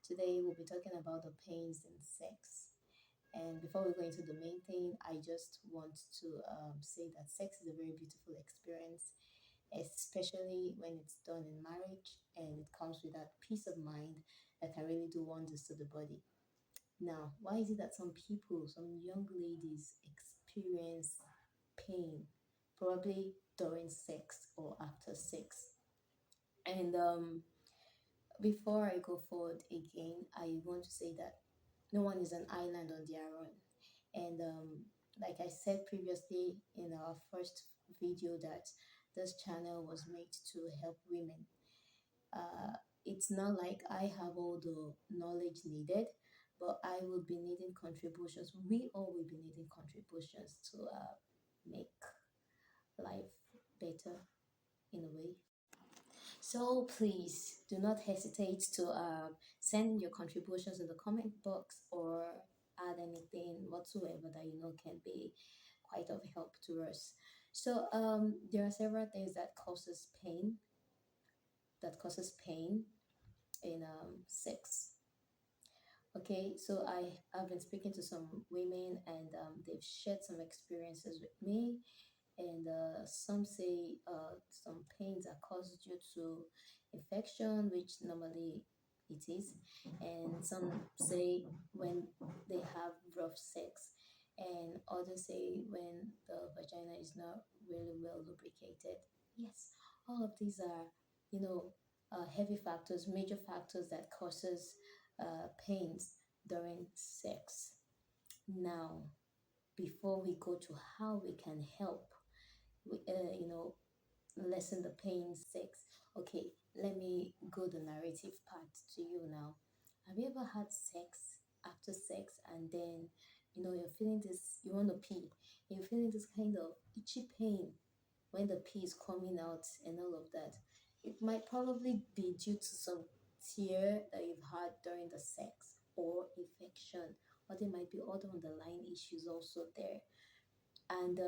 Today we'll be talking about the pains in sex. And before we go into the main thing, I just want to say that sex is a very beautiful experience, especially when it's done in marriage and it comes with that peace of mind that can really do wonders to the body. Now, why is it that some people, some young ladies, experience pain probably during sex or after sex? And before I go forward again, I want to say that no one is an island on their own. And like I said previously in our first video, that this channel was made to help women. Uh, it's not like I have all the knowledge needed, but I will be needing contributions. We all will be needing contributions to make life better in a way. So please do not hesitate to send your contributions in the comment box or add anything whatsoever that you know can be quite of help to us. So there are several things that causes pain in sex. Okay, so I have been speaking to some women and they've shared some experiences with me, and some say some pains are caused due to infection, which normally it is, and some say when they have rough sex, and others say when the vagina is not really well lubricated. Yes, all of these are, you know, heavy factors, major factors that causes pains during sex. Now, before we go to how we can help, you know, lessen the pain sex. Okay, let me go the narrative part to you now. Have you ever had sex, after sex, and then you're feeling this, you want to pee, you're feeling this kind of itchy pain when the pee is coming out and all of that? It might probably be due to some tear that you've had during the sex or infection, or there might be other underlying issues also there. And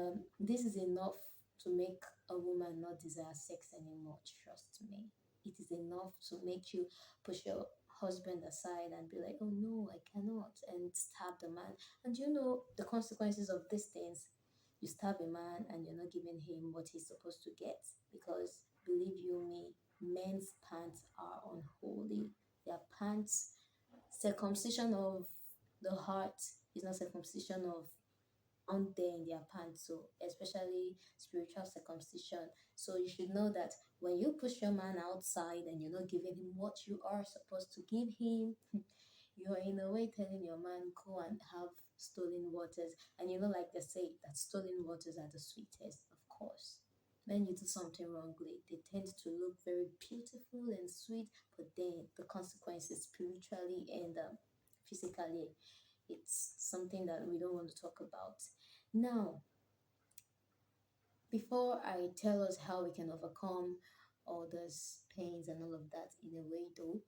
this is enough to make a woman not desire sex anymore. Trust me. It is enough to make you push your husband aside and be like, oh no, I cannot, and stab the man. And you know the consequences of these things. You stab a man and you're not giving him what he's supposed to get, because believe you me, men's pants are unholy. Their pants, circumcision of the heart is not circumcision of on there in their pants, so especially spiritual circumcision. So you should know that when you push your man outside and you're not giving him what you are supposed to give him, you are in a way telling your man, go and have stolen waters. And like they say, that stolen waters are the sweetest, of course. When you do something wrongly, they tend to look very beautiful and sweet, but then the consequences spiritually and physically, it's something that we don't want to talk about. Now, before I tell us how we can overcome all those pains and all of that in a way, though,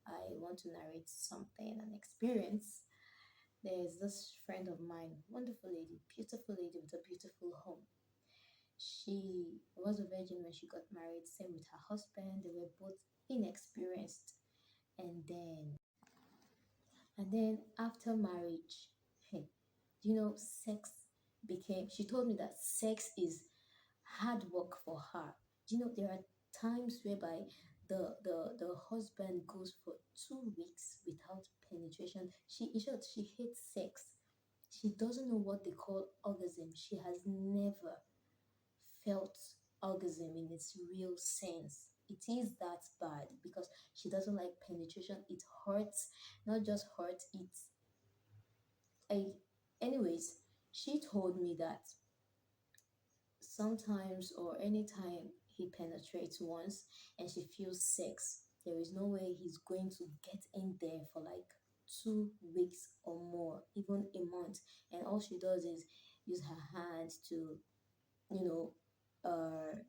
I want to narrate something, an experience. There's this friend of mine, wonderful lady, beautiful lady with a beautiful home. She was a virgin when she got married, same with her husband. They were both inexperienced. And then after marriage, hey, sex she told me that sex is hard work for her. There are times whereby the husband goes for 2 weeks without penetration. In short, she hates sex. She doesn't know what they call orgasm. She has never felt orgasm in its real sense. It is that bad because she doesn't like penetration. It hurts, not just hurts, I anyways, she told me that sometimes or anytime he penetrates once and she feels sex, there is no way he's going to get in there for like 2 weeks or more, even a month. And all she does is use her hands to, you know, uh,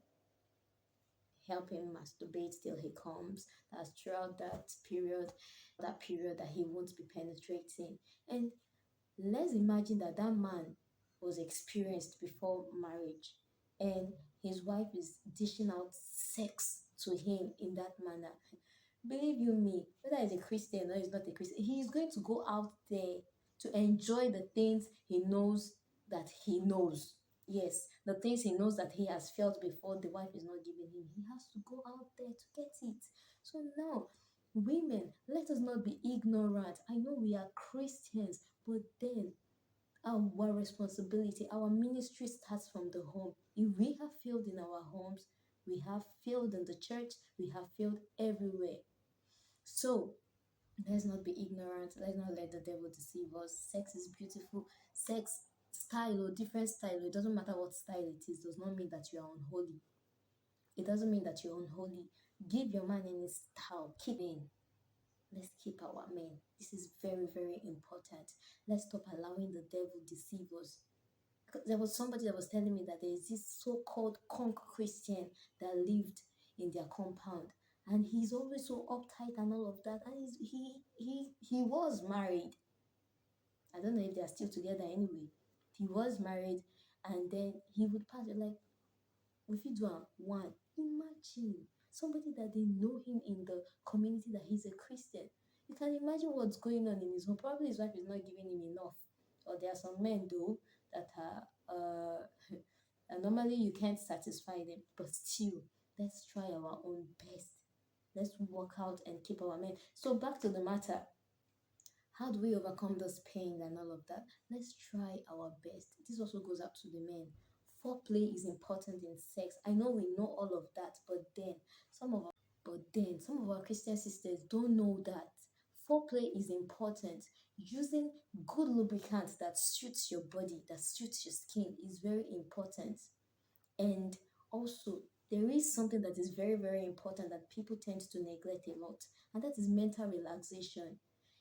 help him masturbate till he comes. That's throughout that period that he won't be penetrating. And let's imagine that that man was experienced before marriage and his wife is dishing out sex to him in that manner. Believe you me, whether he's a Christian or he's not a Christian, he is going to go out there to enjoy the things he knows that he knows. Yes, the things he knows that he has felt before the wife is not giving him. He has to go out there to get it. So now, women, let us not be ignorant. I know we are Christians, but then our responsibility, our ministry starts from the home. If we have failed in our homes, we have failed in the church, we have failed everywhere. So let's not be ignorant. Let's not let the devil deceive us. Sex is beautiful. Sex style or different style, it doesn't matter what style it is, does not mean that you are unholy. It doesn't mean that you're unholy. Give your man any style. Keep in. Let's keep our men. This is very, very important. Let's stop allowing the devil deceive us. There was somebody that was telling me that there is this so-called conk Christian that lived in their compound, and he's always so uptight and all of that. And he was married. I don't know if they are still together anyway. He was married, and then he would pass. You're like, if you do one, imagine somebody that they know him in the community that he's a Christian. You can imagine what's going on in his home. Probably his wife is not giving him enough. Or there are some men though that are and normally you can't satisfy them, but still, let's try our own best. Let's work out and keep our men. So back to the matter. How do we overcome this pain and all of that? Let's try our best. This also goes out to the men. Foreplay is important in sex. I know we know all of that, some of our Christian sisters don't know that foreplay is important. Using good lubricants that suits your body, that suits your skin is very important. And also, there is something that is very, very important that people tend to neglect a lot, and that is mental relaxation.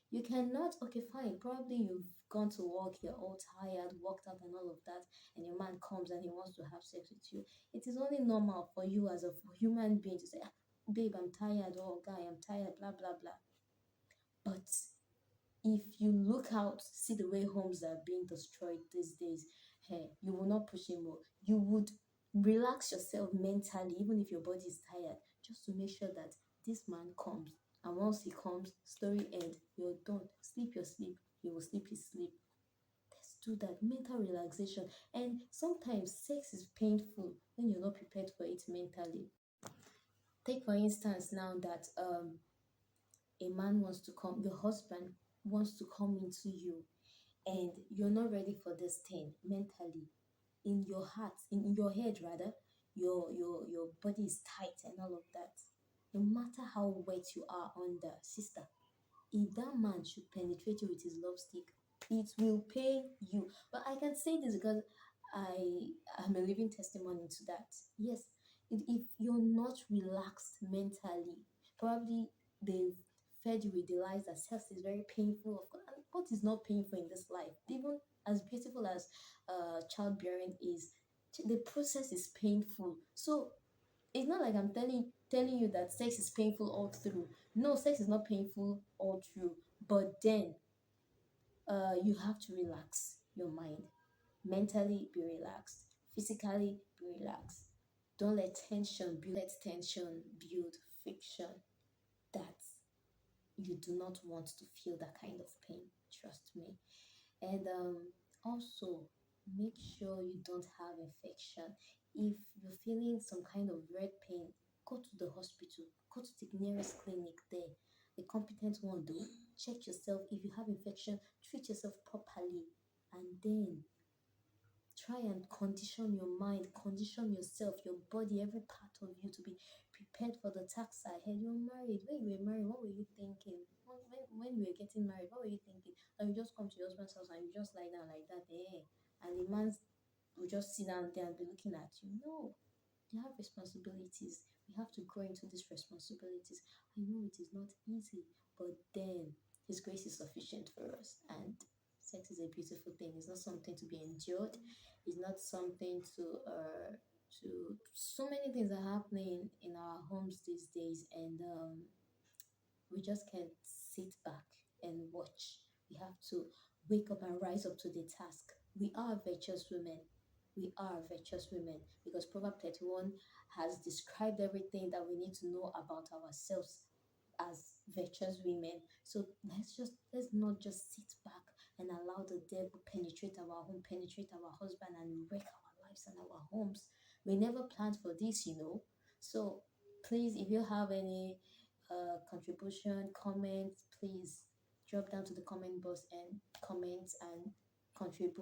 You cannot, okay, fine, probably you've gone to work, you're all tired, worked out, and all of that, and your man comes and he wants to have sex with you. It is only normal for you as a human being to say, "Ah, babe, I'm tired, or guy, I'm tired, blah, blah, blah." But if you look out, see the way homes are being destroyed these days, hey, you will not push him more. You would relax yourself mentally, even if your body is tired, just to make sure that this man comes. And once he comes, story end, you're done. Sleep your sleep, he will sleep his sleep. Let's do that. Mental relaxation. And sometimes sex is painful when you're not prepared for it mentally. Take for instance now that a man wants to come, your husband wants to come into you, and you're not ready for this thing mentally, in your heart, in your head rather, your body is tight and all of that. No matter how wet you are under, sister, if that man should penetrate you with his love stick, it will pain you. But I can say this because I am a living testimony to that. Yes, if you're not relaxed mentally, probably they've fed you with the lies that sex is very painful. Of course, and what is not painful in this life? Even as beautiful as childbearing is, the process is painful. So it's not like I'm telling you that sex is painful all through. No, sex is not painful all through. But then you have to relax your mind. Mentally be relaxed. Physically be relaxed. Don't let tension build friction that you do not want to feel that kind of pain. Trust me. And also, make sure you don't have infection. If you're feeling some kind of red pain, go to the hospital, go to the nearest clinic there. The competent one do check yourself. If you have infection, treat yourself properly, and then try and condition your mind, condition yourself, your body, every part of you to be prepared for the task ahead. You're married. When you were married, what were you thinking? When you were getting married, what were you thinking? Like, you just come to your husband's house and you just lie down like that, eh? And the man will just sit down there and be looking at you. No, you have responsibilities. We have to grow into these responsibilities. I know it is not easy, but then His grace is sufficient for us. And sex is a beautiful thing. It's not something to be endured. It's not something to. So many things are happening in our homes these days, and we just can't sit back and watch. We have to wake up and rise up to the task. We are virtuous women. We are virtuous women because Proverb 31 has described everything that we need to know about ourselves. as virtuous women. So let's not just sit back and allow the devil penetrate our home, penetrate our husband, and wreck our lives and our homes. We never planned for this. So please, if you have any contribution, comments, please drop down to the comment box and comment and contribute.